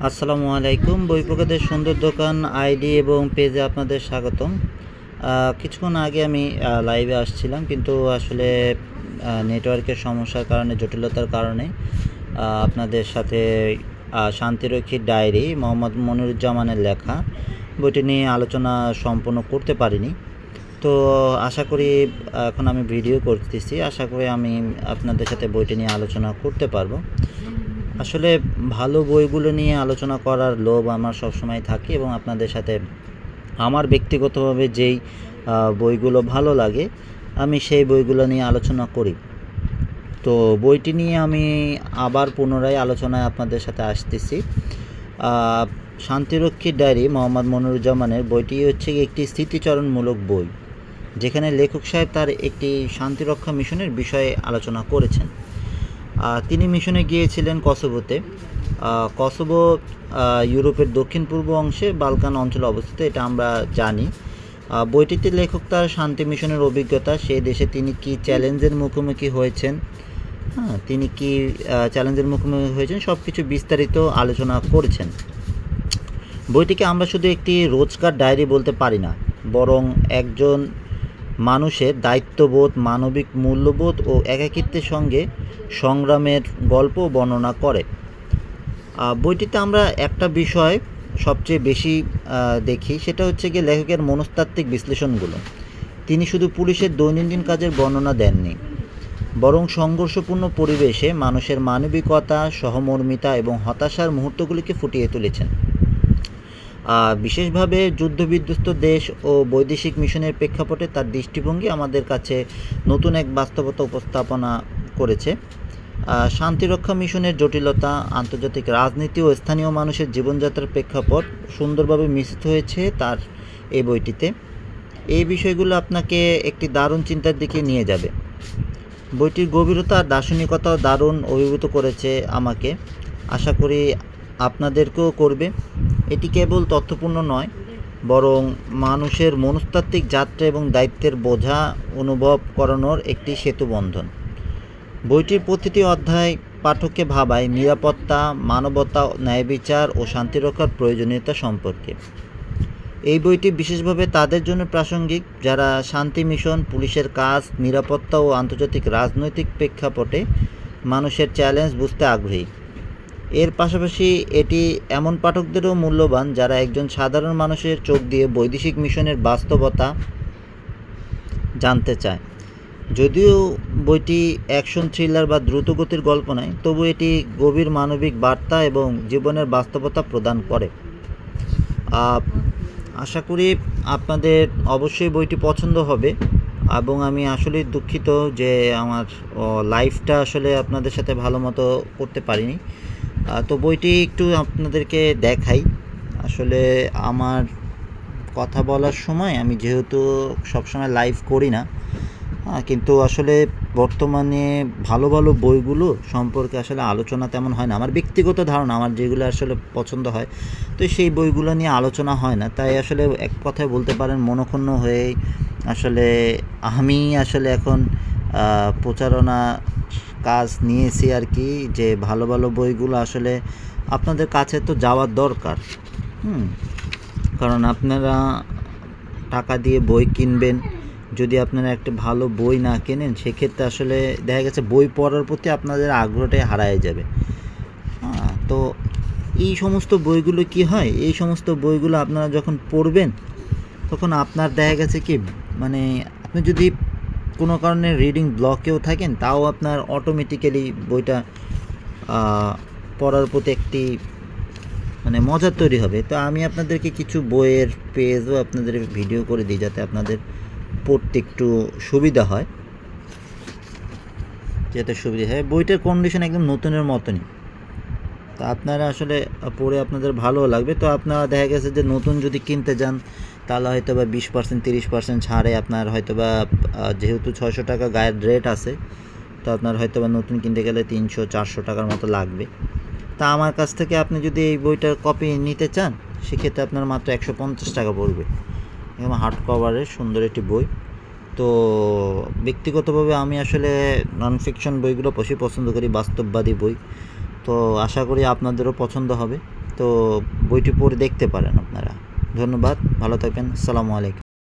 আসসালামু আলাইকুম। বই প্রকাশের সুন্দর দোকান আইডি এবং পেজে আপনাদের স্বাগতম। কিছুক্ষণ আগে আমি লাইভে আসছিলাম, কিন্তু আসলে নেটওয়ার্কের সমস্যার কারণে, জটিলতার কারণে আপনাদের সাথে শান্তিরক্ষীর ডায়েরি মোহাম্মদ মনিরুজ্জামানের লেখা বইটি নিয়ে আলোচনা সম্পন্ন করতে পারিনি। তো আশা করি এখন আমি ভিডিও করতেছি, আশা করি আমি আপনাদের সাথে বইটি নিয়ে আলোচনা করতে পারবো। আসলে ভালো বইগুলো নিয়ে আলোচনা করার লোভ আমার সবসময় থাকে, এবং আপনাদের সাথে আমার ব্যক্তিগতভাবে যেই বইগুলো ভালো লাগে আমি সেই বইগুলো নিয়ে আলোচনা করি। তো বইটি নিয়ে আমি আবার পুনরায় আলোচনায় আপনাদের সাথে আসতেছি। শান্তিরক্ষীর ডায়েরি মোহাম্মদ মনিরুজ্জামানের বইটি হচ্ছে একটি স্মৃতিচারণমূলক বই, যেখানে লেখক সাহেব তার একটি শান্তিরক্ষা মিশনের বিষয়ে আলোচনা করেছেন। তিনি মিশনে গিয়েছিলেন কসোভোতে। কসোভো ইউরোপের দক্ষিণ পূর্ব অংশে বালকান অঞ্চলে অবস্থিত, এটা আমরা জানি। বইটিতে লেখক তার শান্তি মিশনের অভিজ্ঞতা, সেই দেশে তিনি কি চ্যালেঞ্জের মুখোমুখি হয়েছেন, তিনি কি চ্যালেঞ্জের মুখোমুখি হয়েছেন, সব কিছু বিস্তারিত আলোচনা করেছেন। বইটিকে আমরা শুধু একটি রোজকার ডায়েরি বলতে পারি না, বরং একজন মানুষের দায়িত্ববোধ, মানবিক মূল্যবোধ ও একাকিত্বের সঙ্গে সংগ্রামের গল্প বর্ণনা করে। বইটিতে আমরা একটা বিষয় সবচেয়ে বেশি দেখি, সেটা হচ্ছে গিয়ে লেখকের মনস্তাত্ত্বিক বিশ্লেষণগুলো। তিনি শুধু পুলিশের দৈনন্দিন কাজের বর্ণনা দেননি, বরং সংঘর্ষপূর্ণ পরিবেশে মানুষের মানবিকতা, সহমর্মিতা এবং হতাশার মুহূর্তগুলিকে ফুটিয়ে তুলেছেন। বিশেষভাবে যুদ্ধবিধ্বস্ত দেশ ও বৈদেশিক মিশনের প্রেক্ষাপটে তার দৃষ্টিভঙ্গি আমাদের কাছে নতুন এক বাস্তবতা উপস্থাপনা করেছে। শান্তিরক্ষা মিশনের জটিলতা, আন্তর্জাতিক রাজনীতি ও স্থানীয় মানুষের জীবনযাত্রার প্রেক্ষাপট সুন্দরভাবে মিশ্রিত হয়েছে তার এই বইটিতে। এই বিষয়গুলো আপনাকে একটি দারুণ চিন্তার দিকে নিয়ে যাবে। বইটির গভীরতা আর দার্শনিকতাও দারুণ অভিভূত করেছে আমাকে, আশা করি আপনাদেরকেও করবে। এটি কেবল তথ্যপূর্ণ নয়, বরং মানুষের মনস্তাত্ত্বিক যাত্রা এবং দায়িত্বের বোঝা অনুভব করানোর একটি সেতুবন্ধন। বইটির প্রতিটি অধ্যায় পাঠককে ভাবায় নিরাপত্তা, মানবতা, ন্যায়বিচার ও শান্তিরক্ষার প্রয়োজনীয়তা সম্পর্কে। এই বইটি বিশেষভাবে তাদের জন্য প্রাসঙ্গিক যারা শান্তি মিশন, পুলিশের কাজ, নিরাপত্তা ও আন্তর্জাতিক রাজনৈতিক প্রেক্ষাপটে মানুষের চ্যালেঞ্জ বুঝতে আগ্রহী। এর পাশাপাশি এটি এমন পাঠকদেরও মূল্যবান যারা একজন সাধারণ মানুষের চোখ দিয়ে বৈদেশিক মিশনের বাস্তবতা জানতে চায়। যদিও বইটি অ্যাকশন থ্রিলার বা দ্রুতগতির গল্প নয়, তবু এটি গভীর মানবিক বার্তা এবং জীবনের বাস্তবতা প্রদান করে। আশা করি আপনাদের অবশ্যই বইটি পছন্দ হবে, এবং আমি আসলে দুঃখিত যে আমার লাইভটা আসলে আপনাদের সাথে ভালো মতো করতে পারিনি। তো বইটি একটু আপনাদেরকে দেখাই। আসলে আমার কথা বলার সময় আমি যেহেতু সবসময় লাইভ করি না, কিন্তু আসলে বর্তমানে ভালো ভালো বইগুলো সম্পর্কে আসলে আলোচনা তেমন হয় না। আমার ব্যক্তিগত ধারণা, আমার যেগুলো আসলে পছন্দ হয়, তো সেই বইগুলো নিয়ে আলোচনা হয় না। তাই আসলে এক কথায় বলতে পারেন মনঃক্ষুণ্ণ হয়েই আসলে আমি আসলে এখন প্রচারণা কাজ নিয়েছি আর কি, যে ভালো ভালো বইগুলো আসলে আপনাদের কাছে তো যাওয়ার দরকার। কারণ আপনারা টাকা দিয়ে বই কিনবেন, যদি আপনারা একটা ভালো বই না কেনেন সেক্ষেত্রে আসলে দেখা গেছে বই পড়ার প্রতি আপনাদের আগ্রহটাই হারায় যাবে। তো এই সমস্ত বইগুলো কি হয়, এই সমস্ত বইগুলো আপনারা যখন পড়বেন তখন আপনার দেখা গেছে কি, মানে আপনি যদি কোনো কারণে রিডিং ব্লকেও থাকেন, তাও আপনার অটোমেটিক্যালি বইটা পড়ার প্রতি একটি মানে মজা তৈরি হবে। তো আমি আপনাদেরকে কিছু বইয়ের পেজও আপনাদের ভিডিও করে দিই, যাতে আপনাদের পড়তে একটু সুবিধা হয়। বইটার কন্ডিশন একদম নতুনের মতনই, তো আপনারা আসলে পড়ে আপনাদের ভালো লাগবে। তো আপনারা দেখা গেছে যে নতুন যদি কিনতে যান, তাহলে হয়তো বা 20% 30% ছাড়ে আপনার হয়তো বা, যেহেতু 600 টাকা গায়ের রেট আছে, তো আপনার হয়তো বা নতুন কিনতে গেলে 300-400 টাকার মতো লাগবে। তা আমার কাছ থেকে আপনি যদি এই বইটার কপি নিতে চান, সেক্ষেত্রে আপনার মাত্র 150 টাকা পড়বে। এবং হার্ড কভারের সুন্দর একটি বই। তো ব্যক্তিগতভাবে আমি আসলে নন ফিকশন বইগুলো বেশি পছন্দ করি, বাস্তববাদী বই। তো আশা করি আপনাদেরও পছন্দ হবে। তো বইটি পড়ে দেখতে পারেন আপনারা। ধন্যবাদ, ভালো থাকবেন, আসসালামু আলাইকুম।